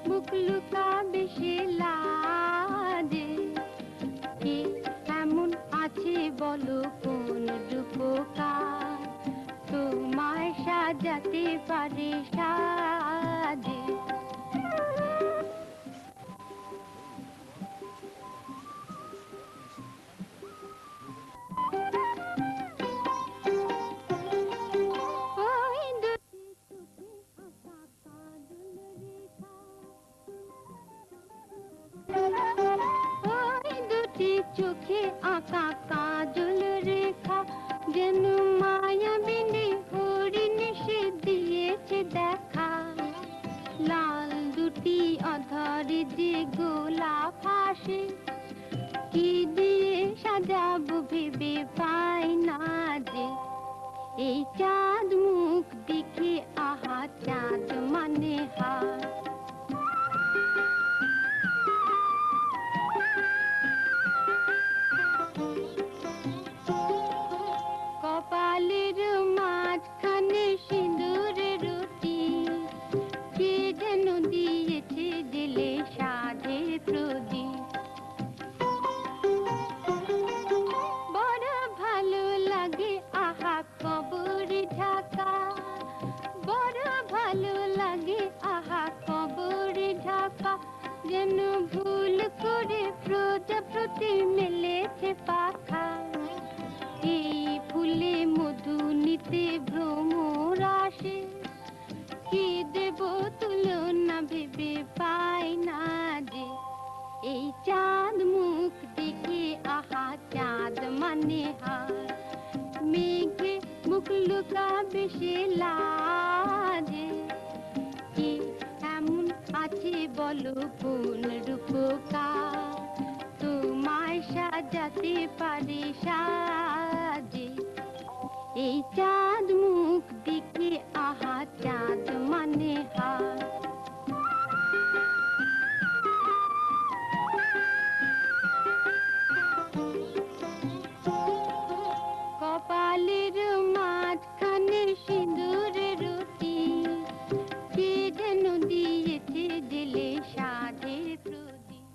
মুখ লুকাবে সে লাজে। কে এমন আছে বলো কোন রূপকার তোমায় সাজাতে পারে সাজে। চোখে আঁকা কাজল রেখা যেন মায়াবিনী হরিণ সে দিয়েছে দেখা। লাল দুটি অধরে যে গোলাপ হাসে কি দিয়ে সাজাবো ভেবে পাই না যে। এই চাঁদ মুখ দেখে আহা চাঁদ মানে হার। কপালের মাঝখানে সিঁদুরের রুটি কে যেন দিয়েছে দিলে সাধের প্রদীপ। বড় ভালো লাগে আহা কবর ঢাকা, বড় ভালো লাগে আহা কবর ঢাকা। যেন ভুল করে প্রজাপতি মেলেছে পাখা। এই ফুলে মধু নিতে ভ্রমর আসে কি দেব তুলনা ভেবে পাই না যে। এই চাঁদ মুখ দেখে আহা চাঁদ মানে হার। মেঘে মুখ লুকাবে সে লাজে। কি এমন আছে বলো কোন রূপকার তোমায় সাজাতে পারে সাজে। এই চাঁদ মুখ দেখে আহা চাঁদ মানে হার। কপালের মাঝখানে সিঁদুরের রুটি কে যেন দিয়েছে দিলে সাধের প্রদীপ।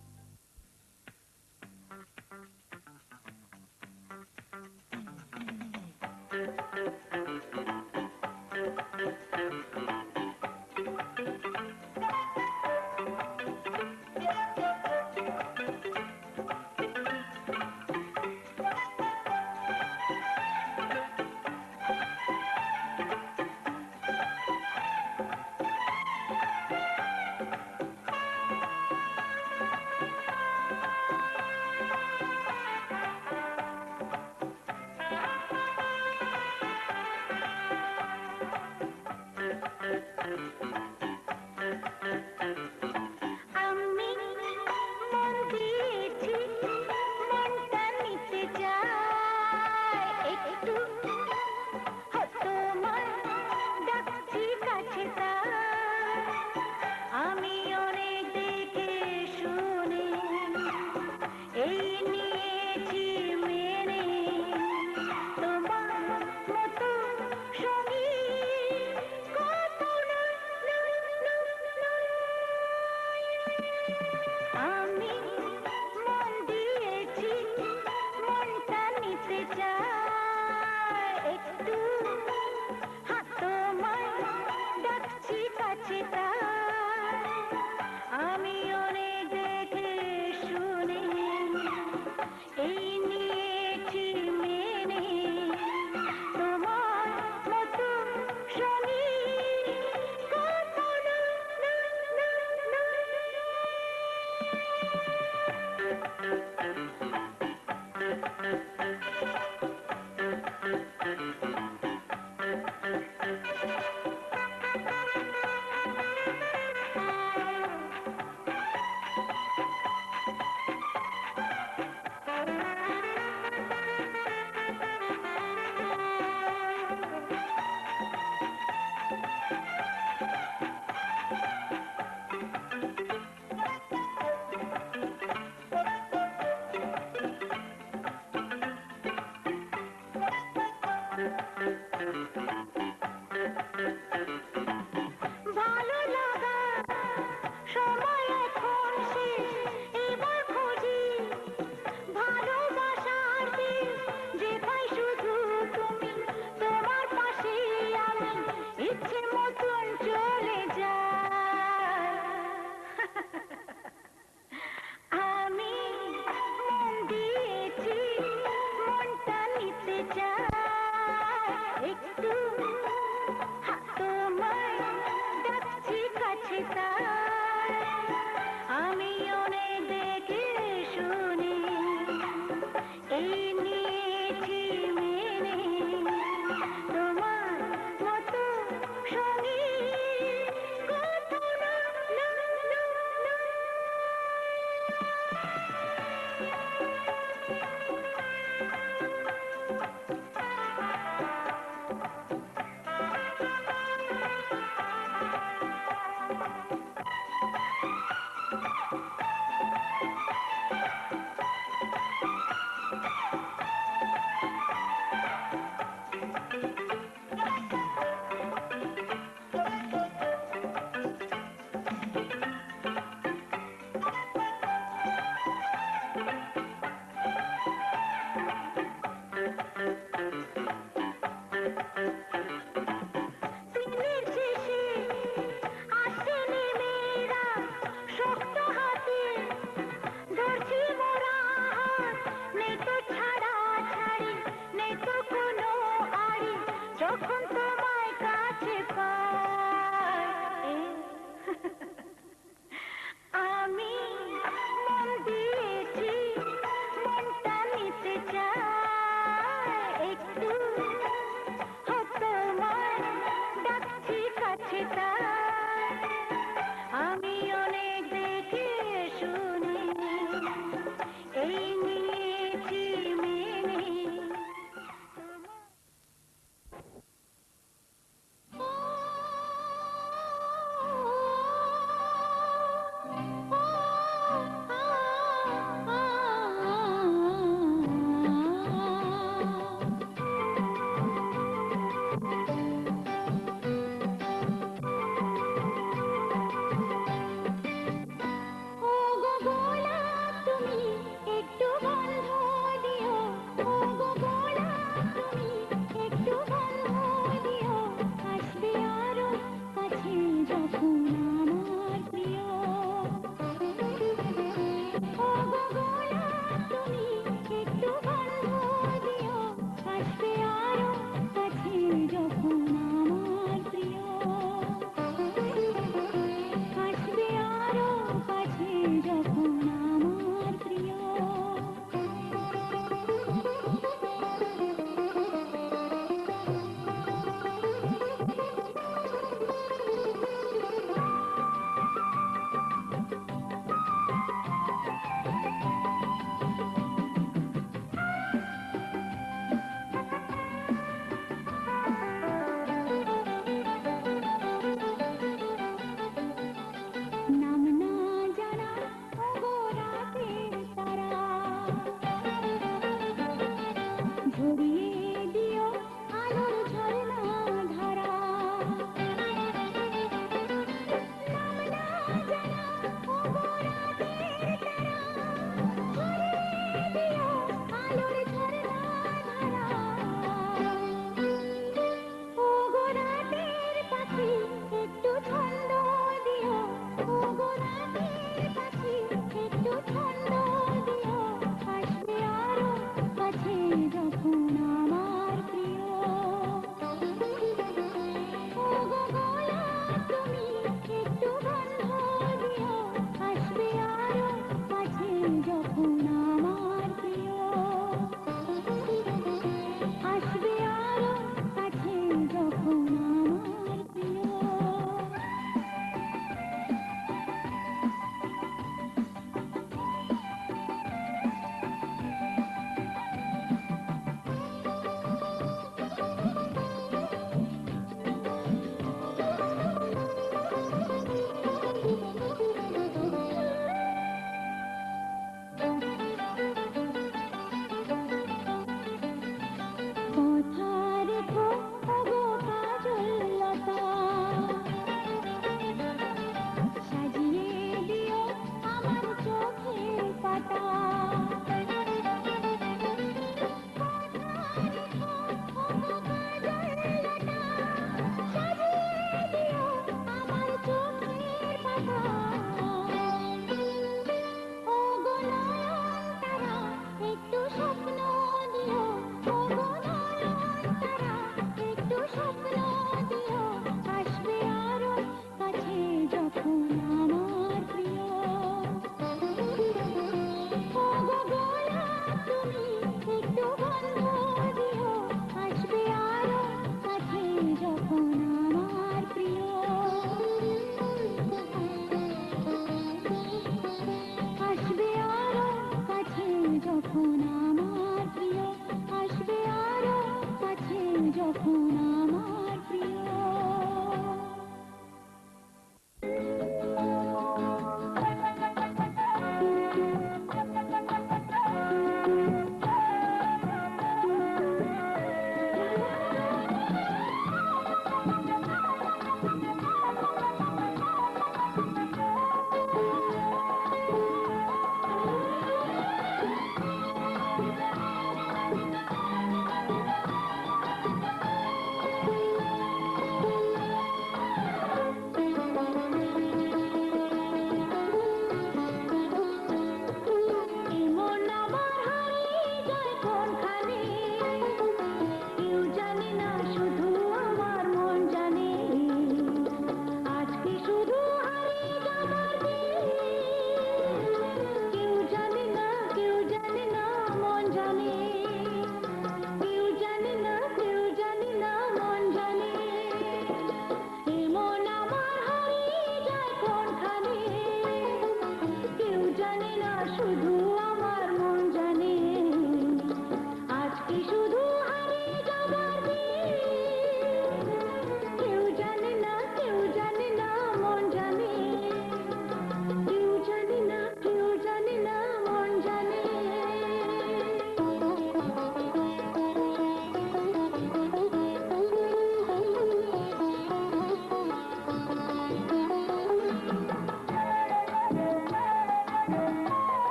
আমি অনেক দেখে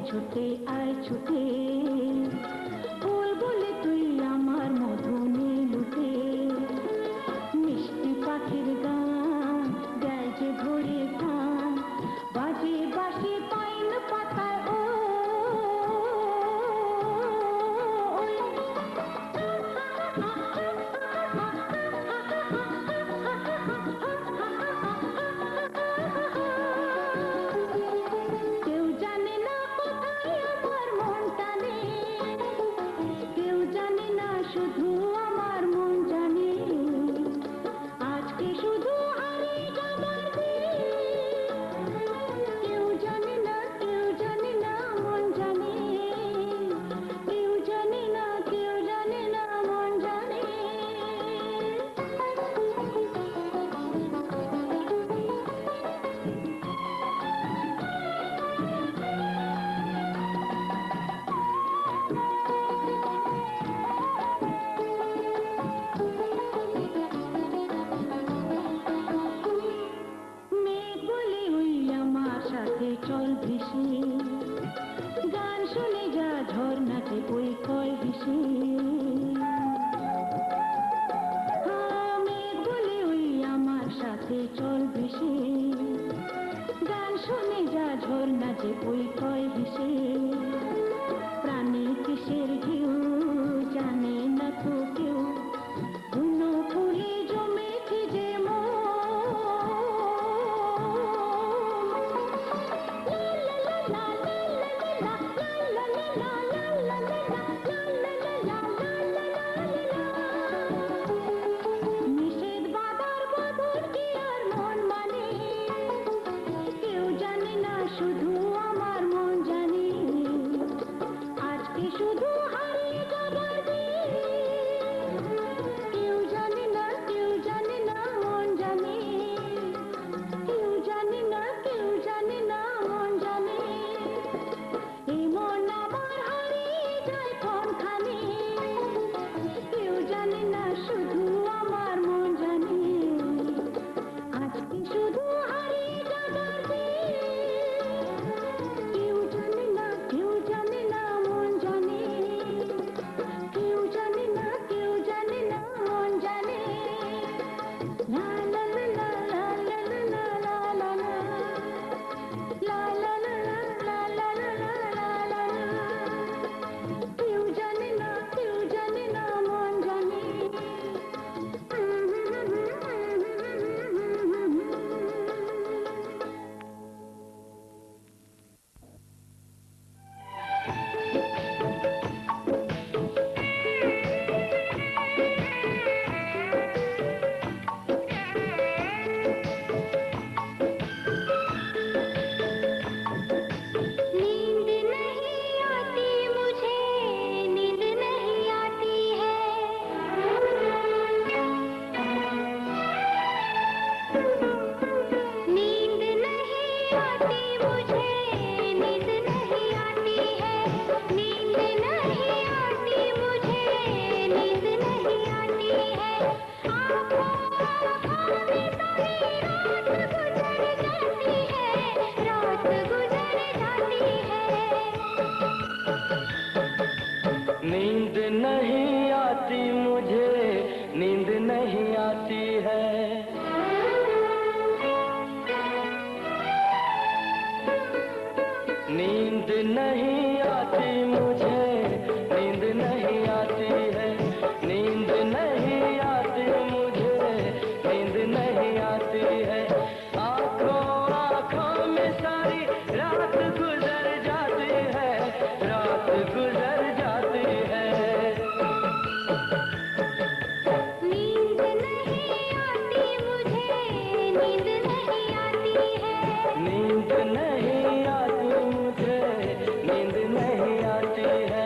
ছুটে আয় ছুটে ফুল বলে তুই আমার মধু নিয়ে লুটে মিষ্টি পাখির গান গায় যে ভরে গান বাজে বাসে পাইন পাতায় ও শুধু আমার মন জানে আজকে শুধু হারিয়ে যাবার কেউ জানে না মন জানে কেউ জানে না মন জানে চল ভেসে গান শুনে যা ঝর্ণাতে ওই কয় ভেসে মেঘ বলে ওই আমার সাথে চল ভেসে গান শুনে যা ঝর্ণাতে ওই কয় ভেসে প্রাণে কিসের ঢেউ জানে না তো কেউ ধুনো ফুলে জমেছে যে শুধু আমার মন জানে আজকে শুধু হারিয়ে যাবার কেউ জানে না মন জানে কেউ জানে না মন জানে এই মন আমার হারিয়ে যায় কোনখানে কেউ জানে না শুধু আমার মন জানে আজকে শুধু হারিয়ে যাবার नींद नहीं आती मुझे नींद नहीं आती है नींद नहीं आती मुझे नींद नहीं आती है नींद नहीं आती मुझे नींद नहीं आती है आँखों में सारी रात गुजर जाती है रात गुजर जाती है नींद नहीं आती मुझे नींद नहीं आती है नींद नहीं आती मुझे नींद नहीं आती है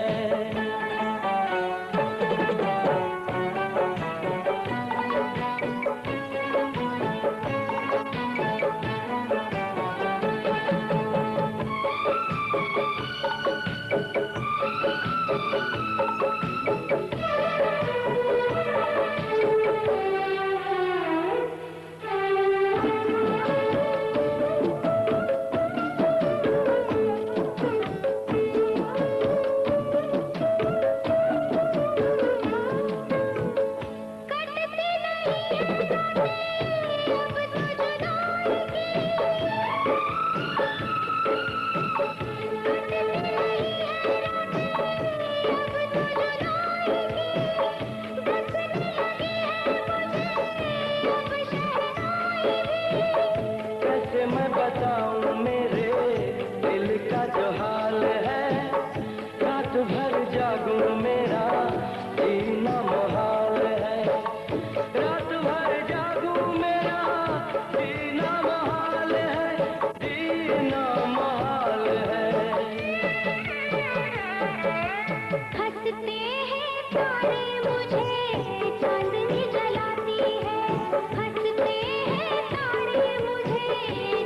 हंसते हैं तारे मुझे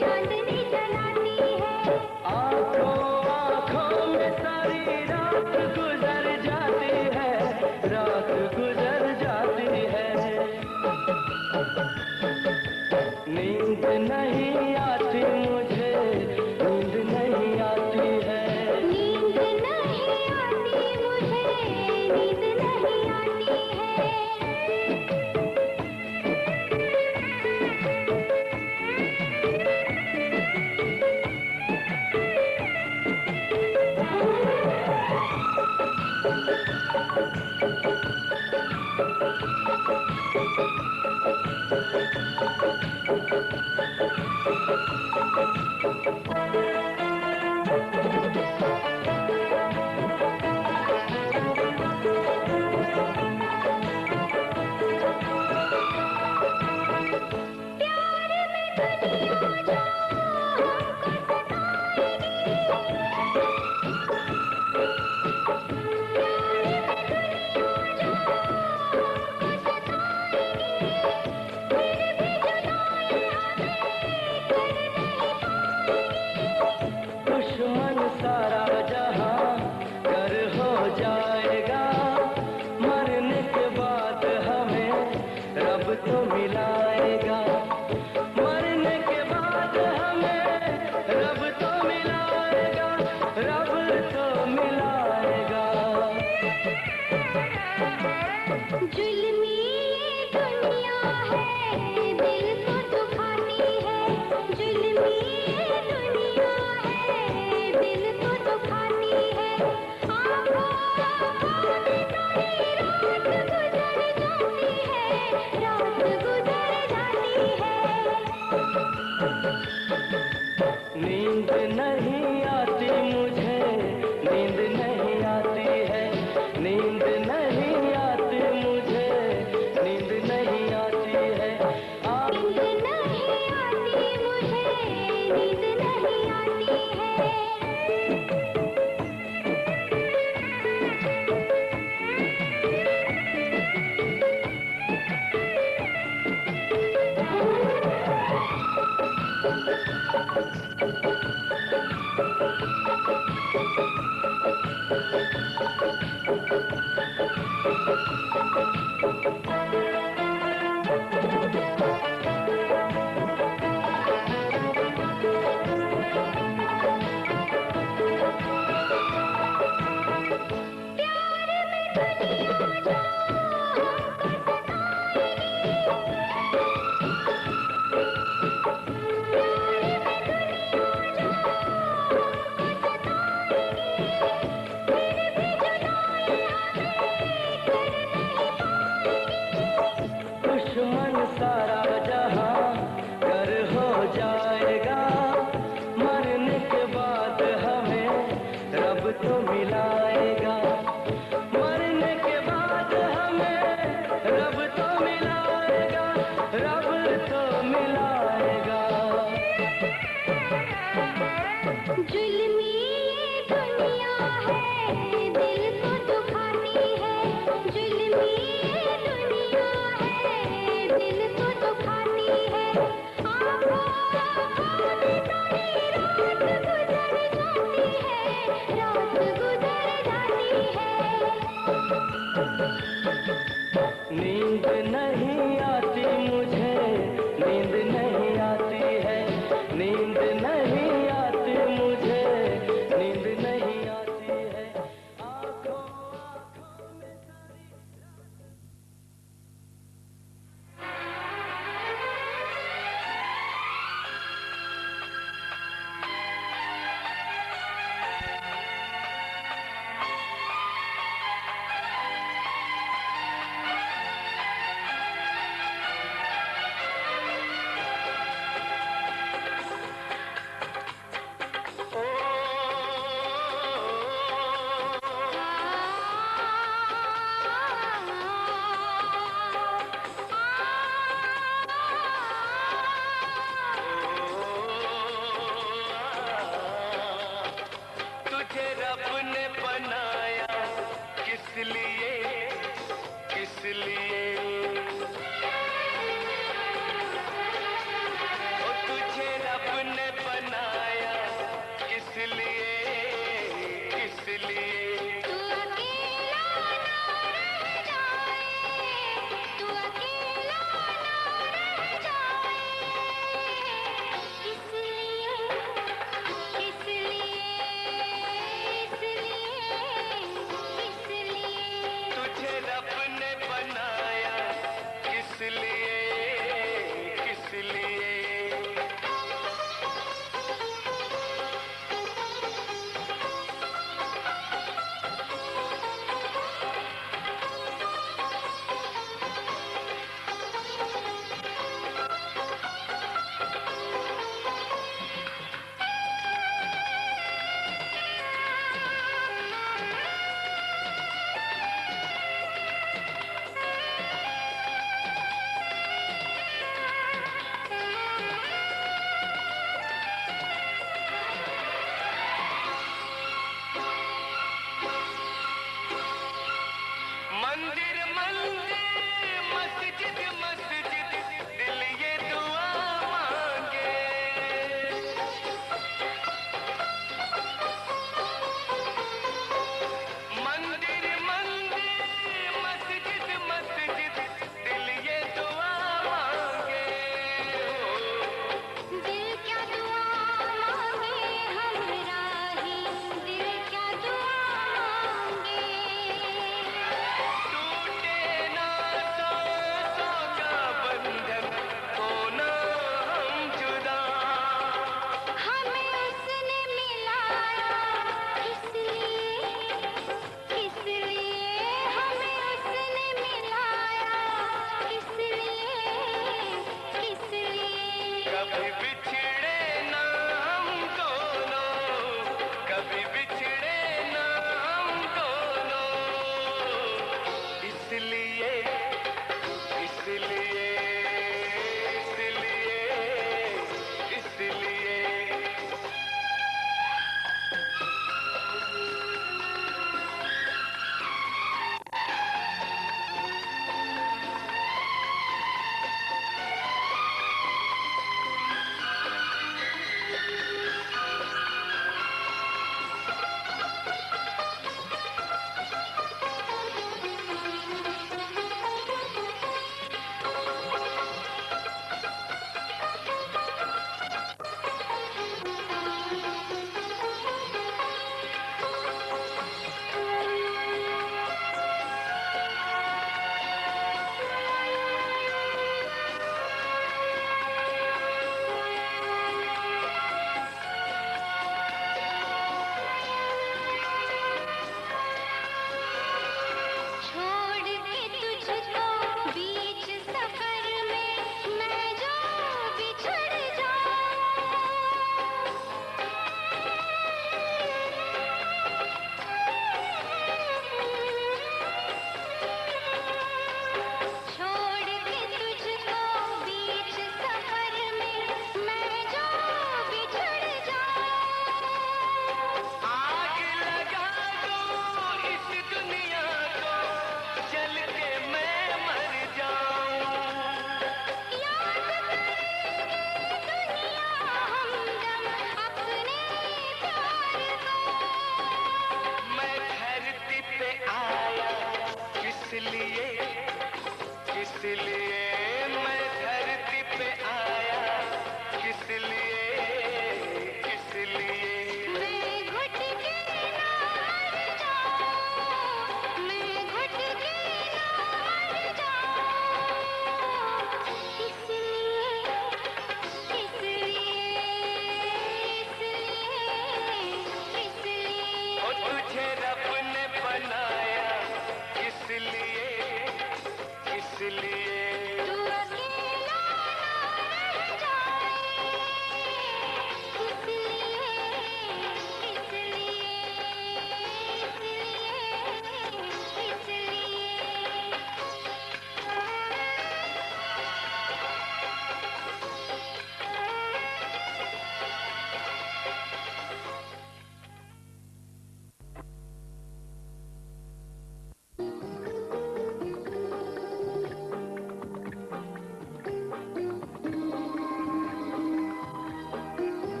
चांदनी जलाती है। आँखों आँखों में सारी रात गुजर जाती है, रात गुजर जाती है। नींद नहीं आती मुझे, नींद नहीं आती है। नींद नहीं आती मुझे, नींद नहीं आती है। दुश्मन सारा जहां कर हो जाएगा, मरने के बाद हमें रब तो मिलाएगा। मरने के बाद हमें रब तो मिलाएगा, रब तो मिलाएगा। जुल्मी ये दुनिया है, दिल को दुखाती है। जुल्मी ये दुनिया है, दिल को दुखाती है। आँखों आँखों में सारी रात गुजर जाती है, रात गुजर जाती है। नींद नहीं आती मुझे, नींद नहीं आती है। नींद नहीं आती मुझे, नींद नहीं आती है। नींद नहीं आती मुझे, नींद नहीं आती है। दुश्मन सारा जहां कर हो जाएगा, मरने के बाद हमें रब तो मिलाएगा। मरने के बाद हमें रब तो मिलाएगा, रब तो मिलाएगा। जुल्मी ये दुनिया है, दिल को दुखाती है। जुल्मी ये दुनिया है, दिल को दुखाती है। आँखों आँखों में सारी रात गुजर जाती है, रात गुजर जाती है। नींद नहीं आती मुझे, नींद नहीं आती है। नींद नहीं आती मुझे,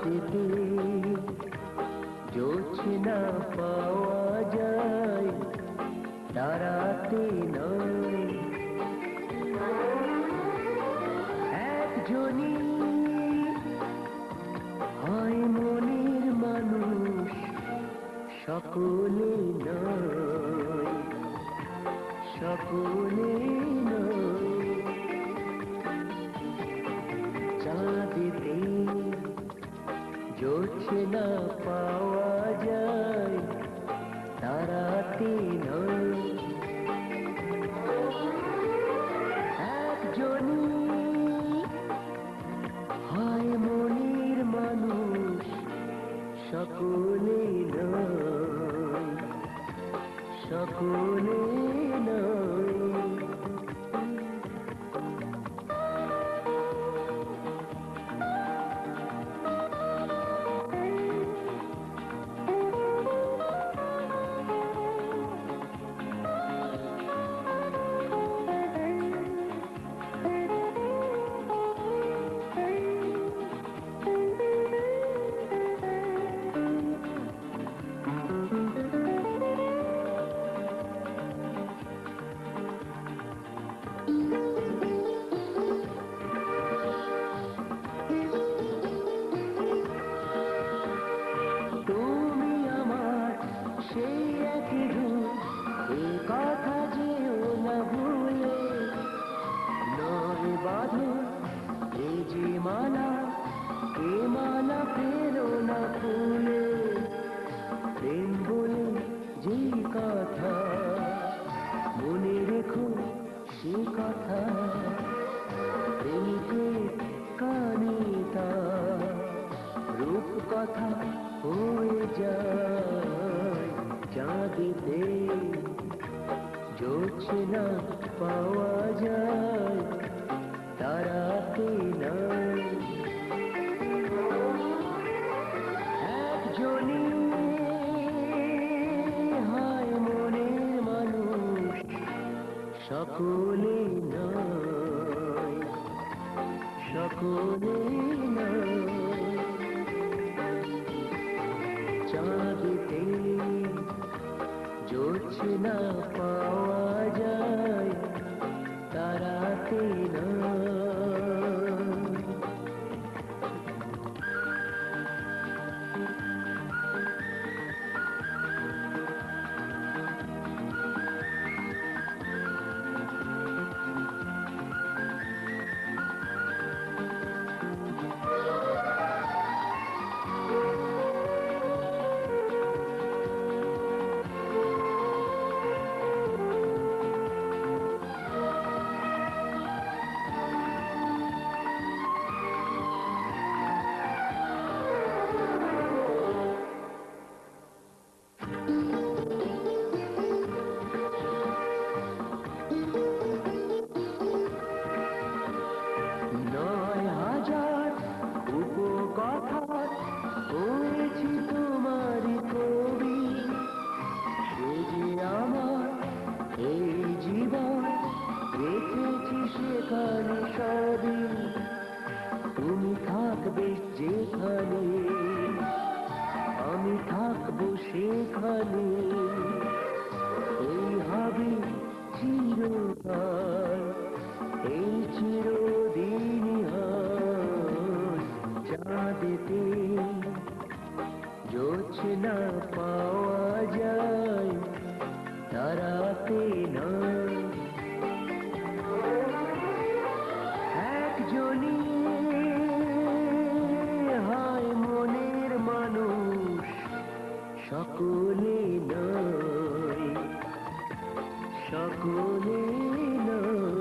চাঁদেতে জোছনা পাওয়া যায়, তারাতে নয়। একজনই হয় মনের মানুষ, সকলে নয়, সকলে নয়। চাঁদেতে জোছনা পাওয়া যায়, তারাতে নয়। একজনই হয় মনের মানুষ, সকলে নয়, সকলে নয়। তুমি আমার সেই একই রূপ, এ কথা যেও না ভুলে। নয় বাঁধন এ যে মালা, এ মালা ফেরো না ফুলে। প্রেম বলে যে কথা মনে রেখো, সে কথা প্রেমিকের কানে তা রূপ কথা হয়ে যায়। চাঁদেতে জোছনা পাওয়া যায়, তারাতে নয়। একজনই হয় মনের মানুষ, সকলে নয়, সকলে নয়। চাঁদেতে জোছনা পাওয়া যায়, তারাতে নয়। নয় হাজার উপকথার হয়েছি তোমারই কবি, সে যে আমার এই জীবন রেখেছি সেখানে সবই। তুমি থাকবে যেখানে, আমি থাকবো সেখানে, এই হবে চিরকাল, এই চিরদিনই হয়। চাঁদেতে জোছনা পাওয়া যায়, তারাতে নয়। একজনই হয় মনের মানুষ, সকলে নয়, সকলে নয়।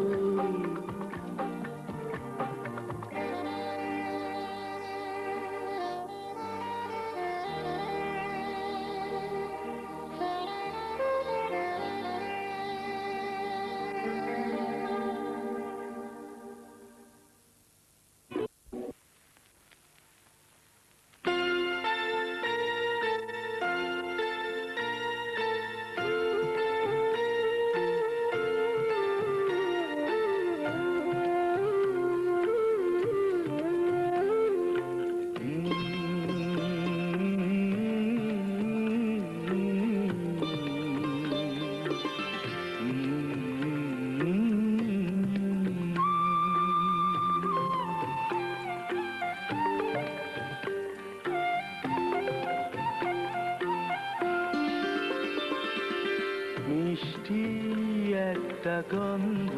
একটা গন্ধ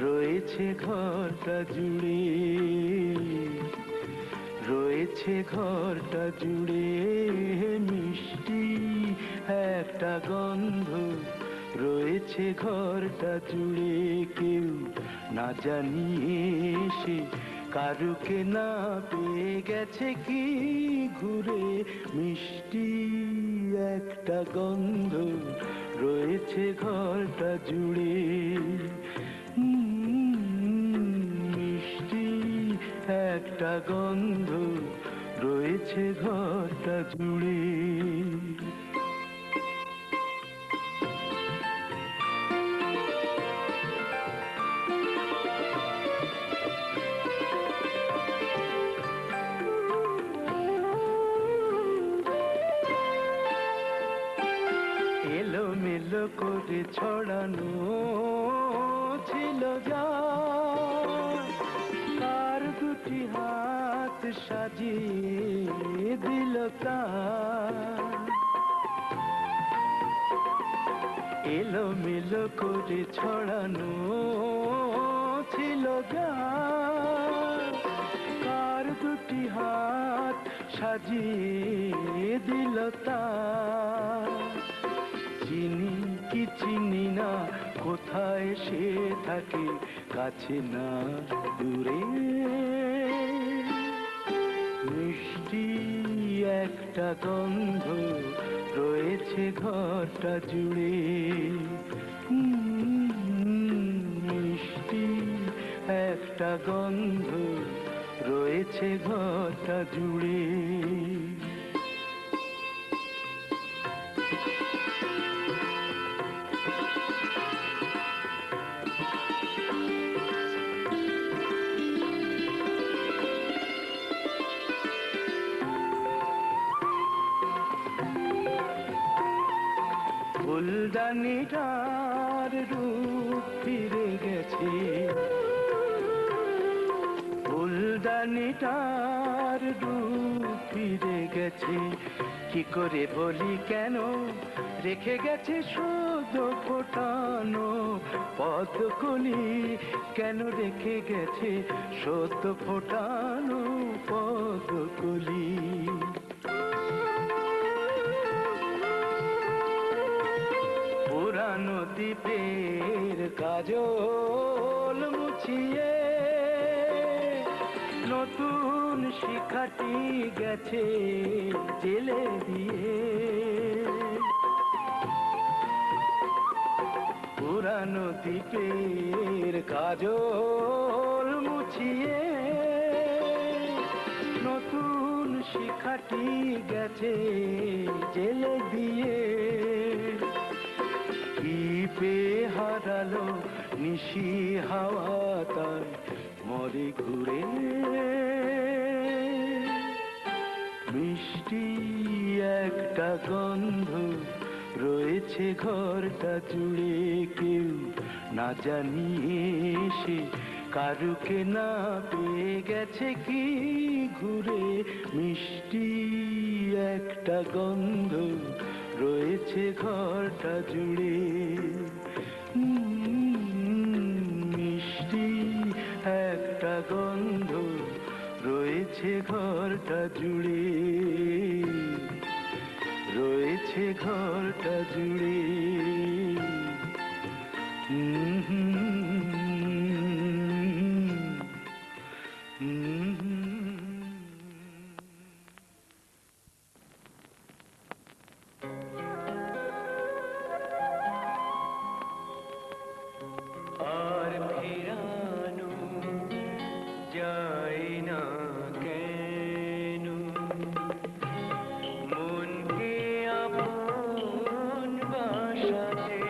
রয়েছে ঘরটা জুড়ে, রয়েছে ঘরটা জুড়ে মিষ্টি একটা গন্ধ রয়েছে ঘরটা জুড়ে। কেউ না জানিয়ে এসে কারুকে না পেয়ে গেছে কি ঘুরে, মিষ্টি একটা গন্ধ রয়েছে ঘরটা জুড়ে। মিষ্টি একটা গন্ধ রয়েছে ঘরটা জুড়ে। এলোমেলো করে ছড়ানো ছিল যা, কার দুটি হাত সাজিয়ে দিল তা। এলোমেলো করে ছড়ানো ছিল যা, কার দুটি হাত সাজিয়ে দিল তা। চিনি কি চিনি না, কোথায় সে থাকে, কাছে না দূরে। মিষ্টি একটা গন্ধ রয়েছে ঘরটা জুড়ে। মিষ্টি একটা গন্ধ রয়েছে ঘরটা জুড়ে। ফুলদানিটার রূপ ফিরে গেছে, ফুলদানিটার রূপ ফিরে গেছে। কি করে বলি কেন, রেখে গেছে শুদ্ধ ফোটানো পদ্মকলি, কেন রেখে গেছে সদ্য ফোটানো পদ্মকলি। পুরানো দ্বীপের কাজল মুছিয়ে নতুন শিখাটি গেছে জেলে দিয়ে। পুরানো দ্বীপের কাজল মুছিয়ে নতুন শিখাটি গেছে জেলে দিয়ে। কি পেয়ে হারালো নিশি হাওয়া তার মরে ঘুরে। মিষ্টি একটা গন্ধ রয়েছে ঘরটা জুড়ে। কেউ না জানিয়ে এসে কারুকে না পেয়ে গেছে কি ঘুরে। মিষ্টি একটা গন্ধ রয়েছে ঘরটা জুড়ে। মিষ্টি একটা গন্ধ রয়েছে ঘরটা জুড়ে, রয়েছে ঘরটা জুড়ে। আর ফেরানো যায় না কেন মনকে আপন বাসাতে।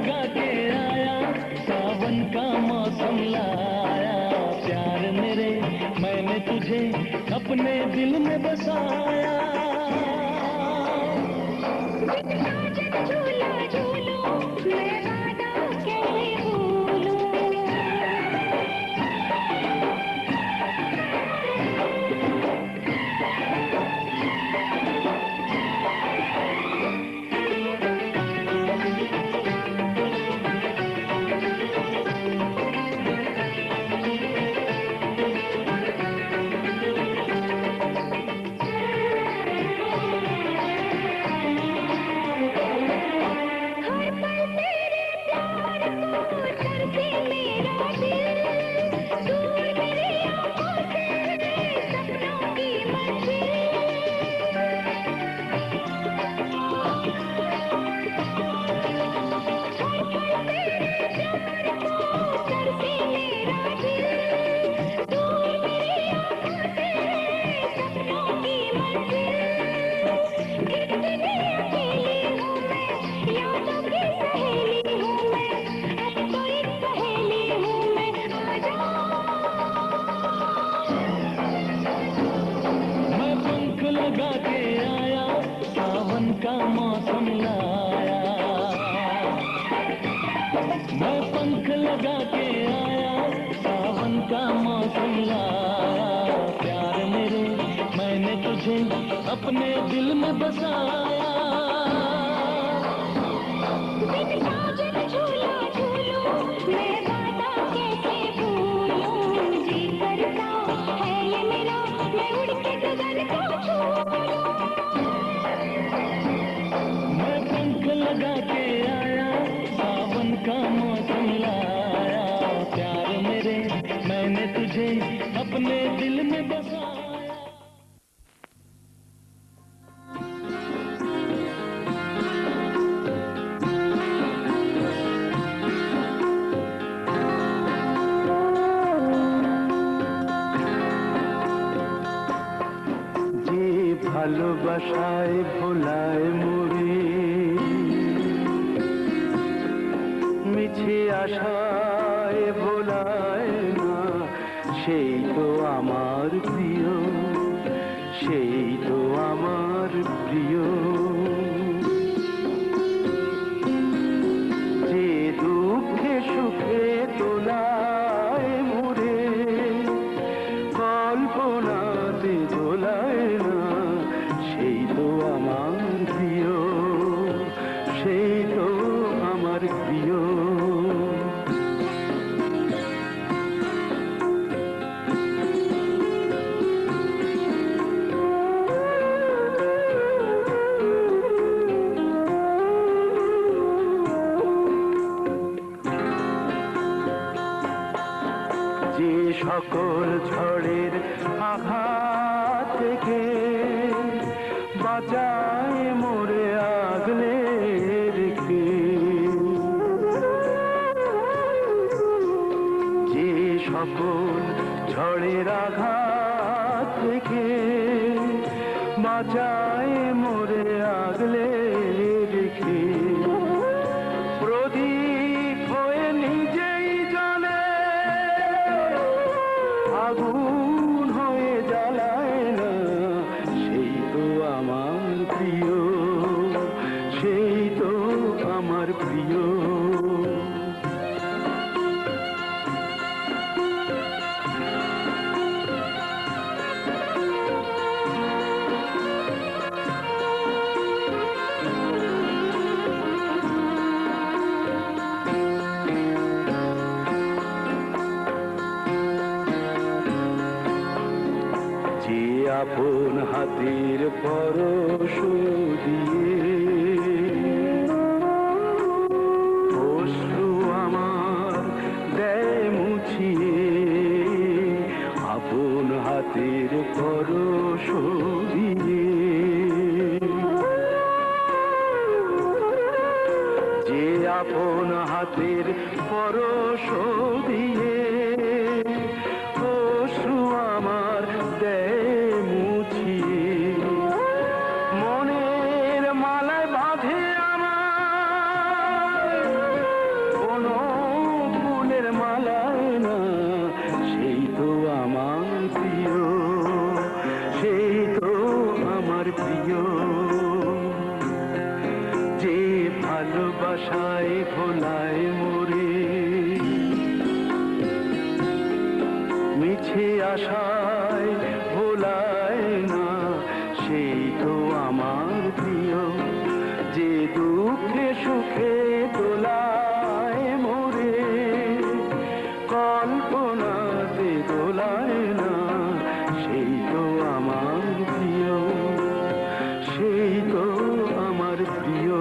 लगा के आया, सावन का मौसम लाया। प्यार मेरे मैंने तुझे अपने दिल में बसाया। झूला झूलो मैं वादा कैसे भूलूं। लगा के आया, सावन का मौसम लाया। मैं पंख लगा के आया, सावन का मौसम लाया। प्यार मेरे मैंने तुझे अपने दिल में बसाया। झूला झूलो मैं वादा कैसे भूलूं। जी करता है ये मेरा मैं उड़ के गगन को छू लूं। मैं पंख लगा के आया, सावन का मौसम लाया। प्यार मेरे मैंने तुझे अपने दिल में बसाया। ভালোবাসায় ভোলায় মরি, মিছে আশায় ভোলায় না। সেই তো আমার প্রিয়, সেই তো আমার প্রিয়। যে দুঃখে সুখে দোলায় মোরে, কল্পনাতে দোলায় না। সেই তো আমার প্রিয়, সেই তো আমার প্রিয়। যে সকল ঝড়ের আঘাত থেকে বাঁচায় মোরে আগলে রেখে, যে সকল ঝড়ের আঘাত থেকে বাঁচায় মোরে আগলে রেখে, প্রদীপ হয়ে নিজেই জ্বলে, আগুন হয়ে জ্বালায় না। সেই তো আমার প্রিয়, সেই তো আমার প্রিয়। যে আপন হাতের পরশ দিয়ে অশ্রু আমার দেয় মুছিয়ে, আপন হাতের পরশ দিয়ে। যে আপন হাতের পরশ দিয়ে অশ্রু আমার দেয় মুছিয়ে, মনের মালায় বাঁধে আমার যে দুঃখে সুখে দোলায় মোরে, কল্পনাতে দোলায় না, সেই তো আমার প্রিয়, সেই তো আমার প্রিয়।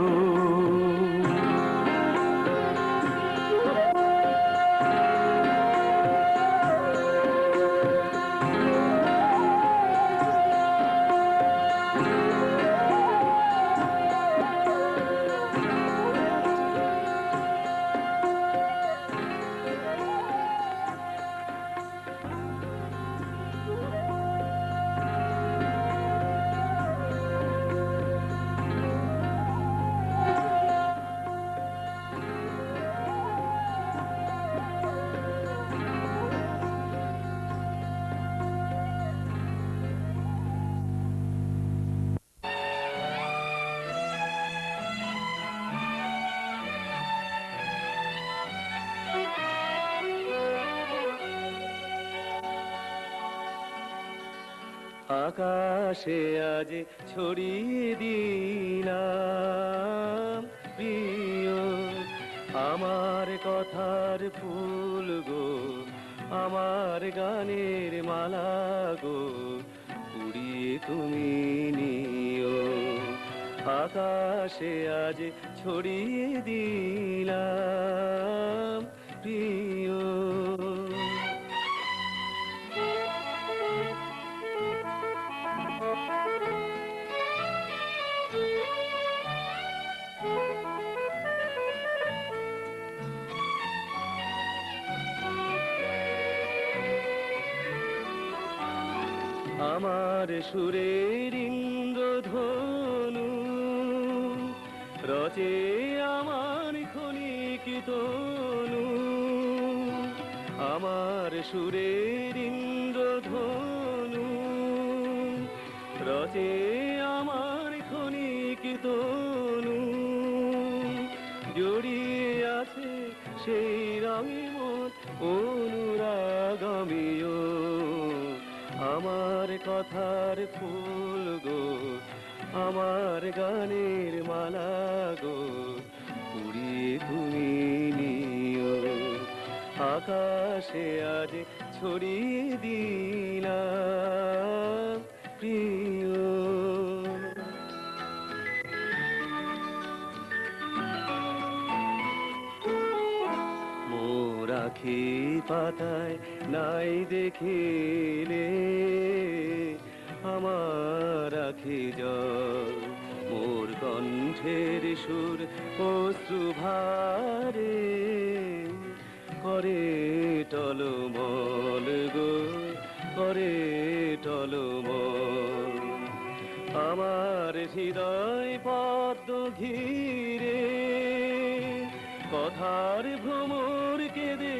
আকাশে আজ ছড়িয়ে দিলাম প্রিয় আমার কথার ফুল গো, আমার গানের মালা গো, উড়িয়ে তুমি নিও। আকাশে আজ ছড়িয়ে দিলাম প্রিয়। আমার সুরের ইন্দ্রধনু রচে আমার ক্ষণিক তনু, আমার সুরের ইন্দ্রধনু রচে আমার ক্ষণিক তনু, জড়িয়ে আছে সেই রঙে মন অনুরাগমিও। আমার কথার ফুল গো, আমার গানের মালা গো, উড়িয়ে তুমি নিও। আকাশে আজ ছড়িয়ে দিলাম প্রিয়। মোর আখি পাতায় নাই দেখিলে আমার আখি জল, মোর কণ্ঠের সুর অশ্রু ভারে করে টলমল গো, করে টলমল। আমার হৃদয় পদ্ম ঘিরে কথার ভ্রমর কেঁদে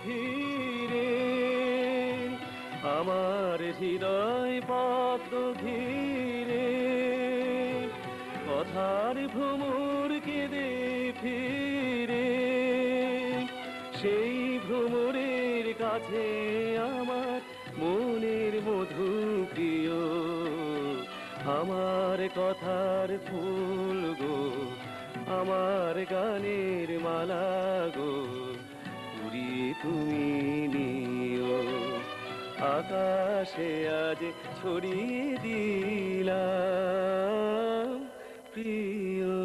ফিরে, আমার হৃদয় পদ্ম ঘিরে কথার ভ্রমর কেঁদে ফিরে। সেই ভ্রমরের কাছে আমার মনের মধু প্রিয়, আমার কথার ফুল গো, আমার গানের মালা গো, উড়িয়ে তুমি নিও। আকাশে আজ ছড়িয়ে দিলাম প্রিয়।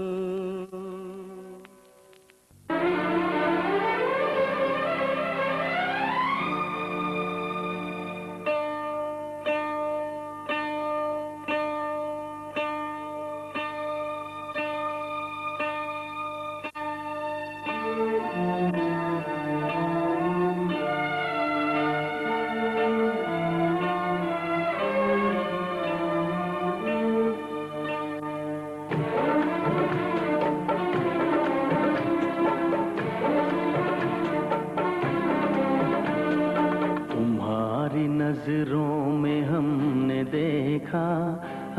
नजरों में हमने देखा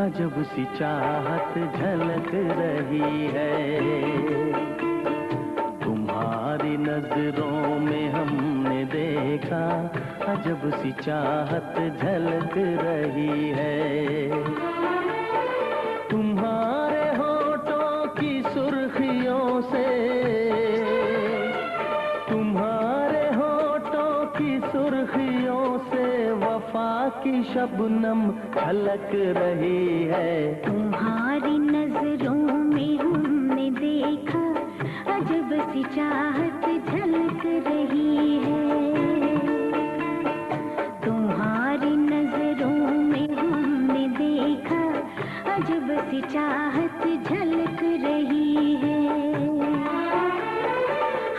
अजब सी चाहत झलक रही है, तुम्हारी नजरों में हमने देखा अजब सी चाहत झलक रही है। तुम्हारे होठों की की शबनम छलक रही है। तुम्हारी नजरों में हमने देखा अजब सी चाहत झलक रही है। तुम्हारी नजरों में हमने देखा अजब सी चाहत झलक रही है।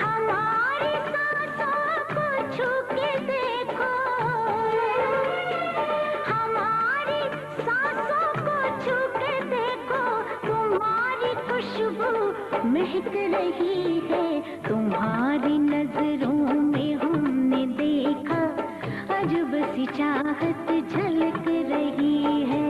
हमारी सांसों को छू के देखो, हमारी सांसों को छू के देखो, तुम्हारी खुशबू महक रही है। तुम्हारी नजरों में हमने देखा अजब सी चाहत झलक रही है।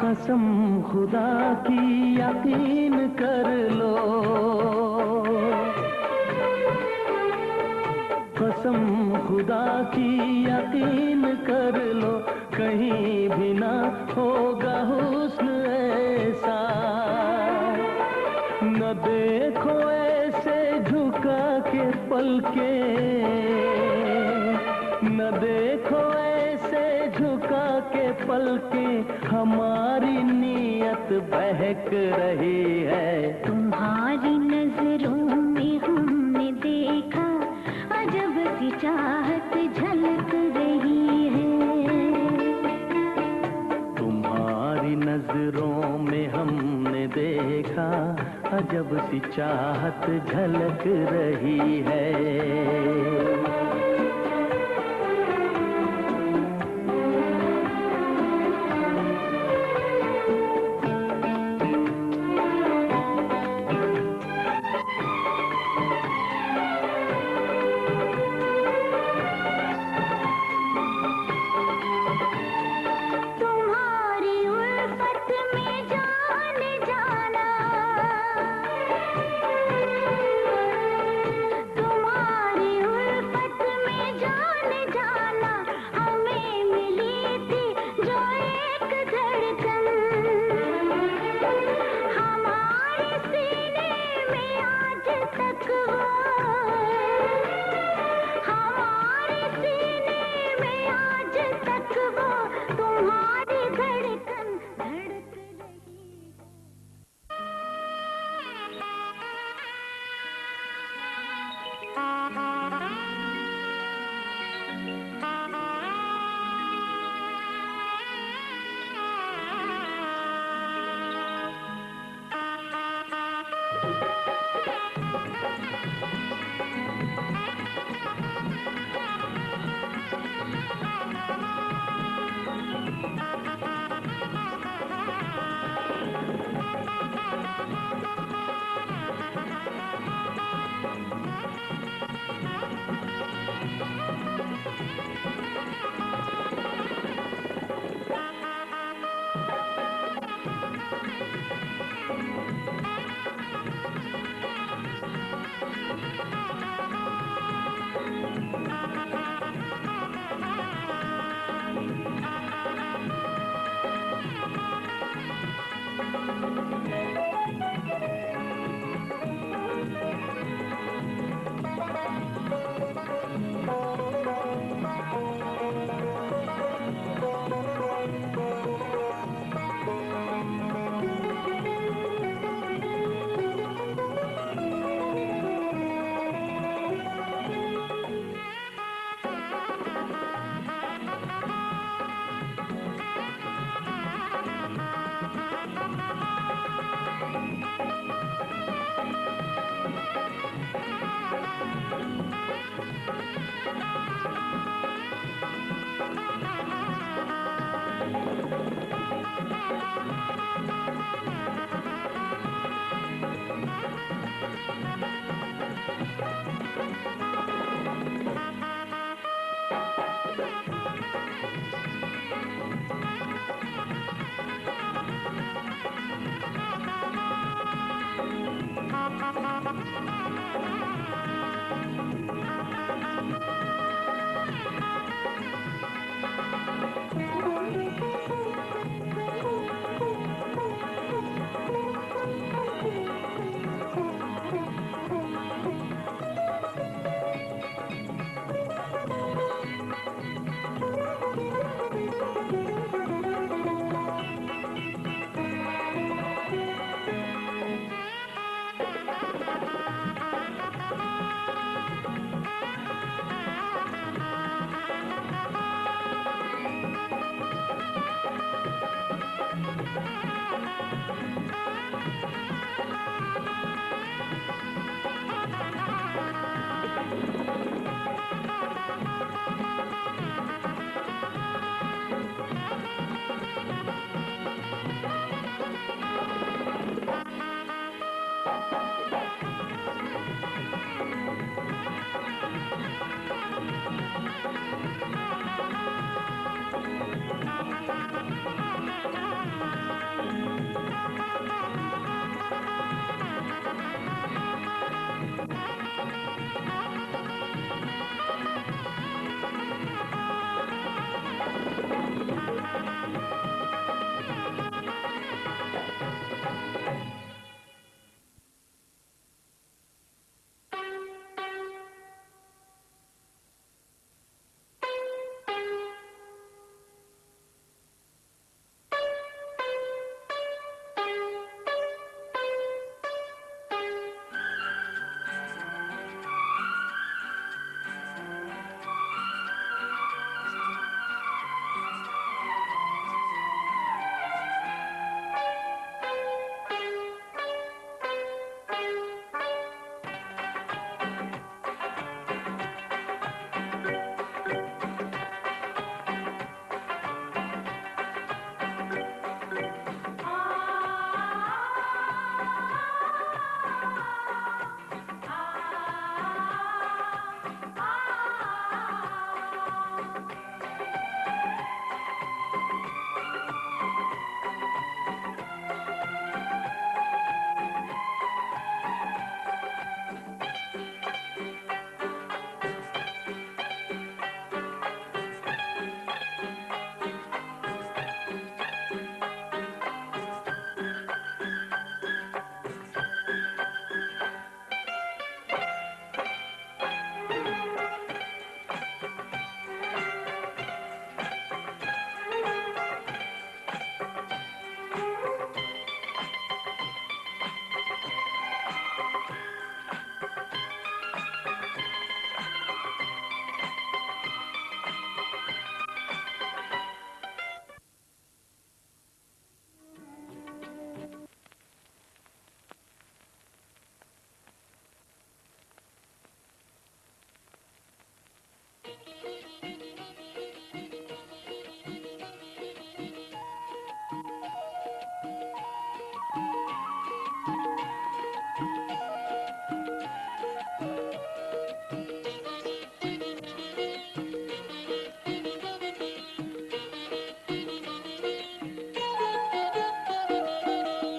कसम खुदा की यकीन कर लो, कसम खुदा की यकीन कर लो, कहीं भी ना होगा हुस्न ऐसा। न देखो ऐसे झुका के पलके, न देखो ऐसे झुका के पलके, हमारी नीयत बहक रही है। तुम्हारी नजरों में हमने देखा अजब सी चाहत झलक रही है। तुम्हारी नजरों में हमने देखा अजब सी चाहत झलक रही है।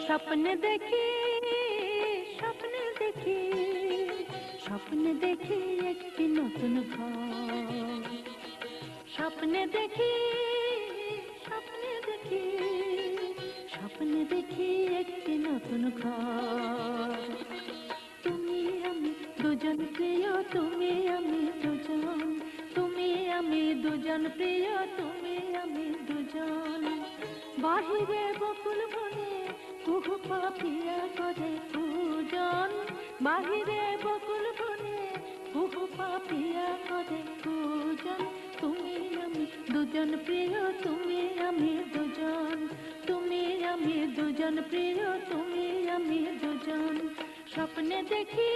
স্বপ্ন দেখি স্বপ্ন দেখি স্বপ্ন দেখি একটি নতুন ঘর স্বপ্ন দেখি স্বপ্ন দেখি স্বপ্ন দেখি একটি নতুন ঘর তুমি আমি দুজন প্রিয় তুমি আমি দুজন তুমি আমি দুজন প্রিয় তুমি আমি দুজন বাহিরে বকুল বনে কুহু পাপিয়া করে পূজন বাহিরে বকুল বনে কুহু পাপিয়া করে পূজন তুমি আমি দুজন প্রিয় তুমি আমি দুজন তুমি আমি দুজন প্রিয় তুমি আমি দুজন স্বপ্নে দেখি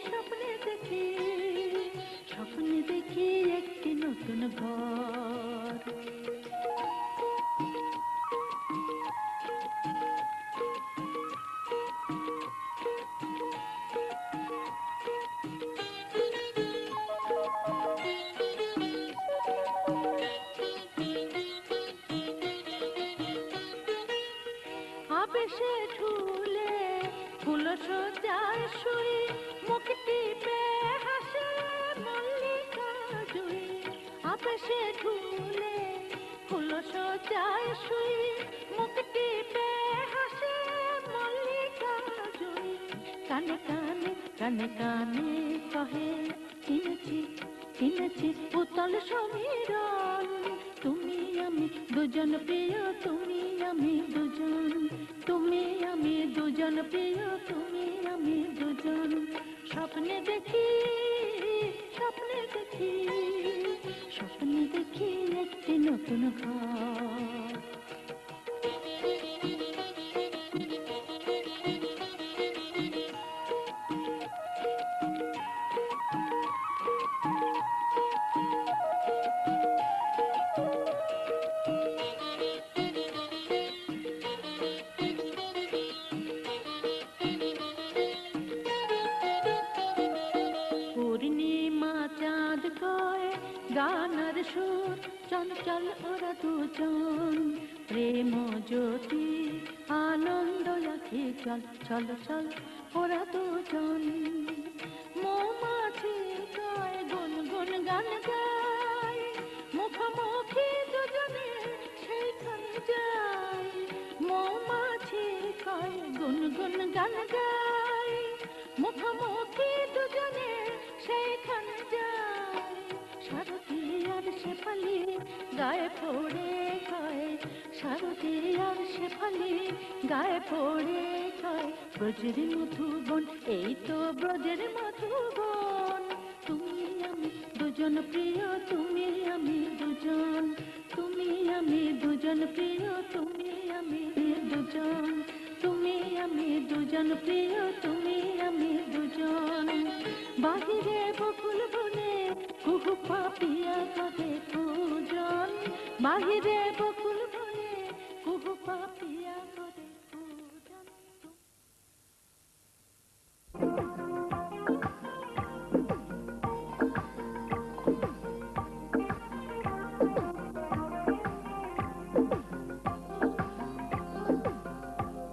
স্বপ্নে দেখি স্বপ্নে দেখি একটি নতুন ঘর আবেশে ঝুলে ফুল সজ্জা বাতাসে ঝুলে ফুলো সজায় শুই মুক্তি পেয়ে হাসে মল্লিকা জুই কানে কানে কানে কানে কহে চিনেছি চিনেছি উতল সমীরণ তুমি আমি দুজন প্রিয় তুমি আমি দুজন তুমি আমি দুজন প্রিয় তুমি আমি দুজন স্বপ্নে দেখি স্বপ্নে দেখি স্বপ্নে দেখি একটি নতুন ঘর পূর্ণিমা চাঁদ গায়ে গানের সুর চঞ্চল ওরা দুজন প্রেম জ্যোতি আনন্দ রাখি চল চল চল ওরা দুজন মৌমাছি গায়ে গুনগুন গান গায় মুখোমুখি দুজনে সেইখানে যায় মৌমাছি গায়ে গুনগুন গান গায় মুখোমুখি দুজনে সেইখানে যায় সারথি আর শেফালি গায়ে পড়ে গায়ে সারথি আর শেফালি গায়ে পড়ে গায়ে ব্রজের মধুবন এই তো ব্রজের মধুবন তুমি আমি দুজন প্রিয় তুমি আমি দুজন তুমি আমি দুজন প্রিয় তুমি আমি দুজন তুমি আমি দুজন প্রিয় তুমি আমি দুজন বাহিরে বকুল বনে কুহু পাপিয়া কাঁদে পূজন বাহিরে বকুল বনে কুহু পাপিয়া কাঁদে পূজন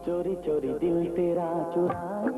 चोरी चोरी दिल तेरा चुरा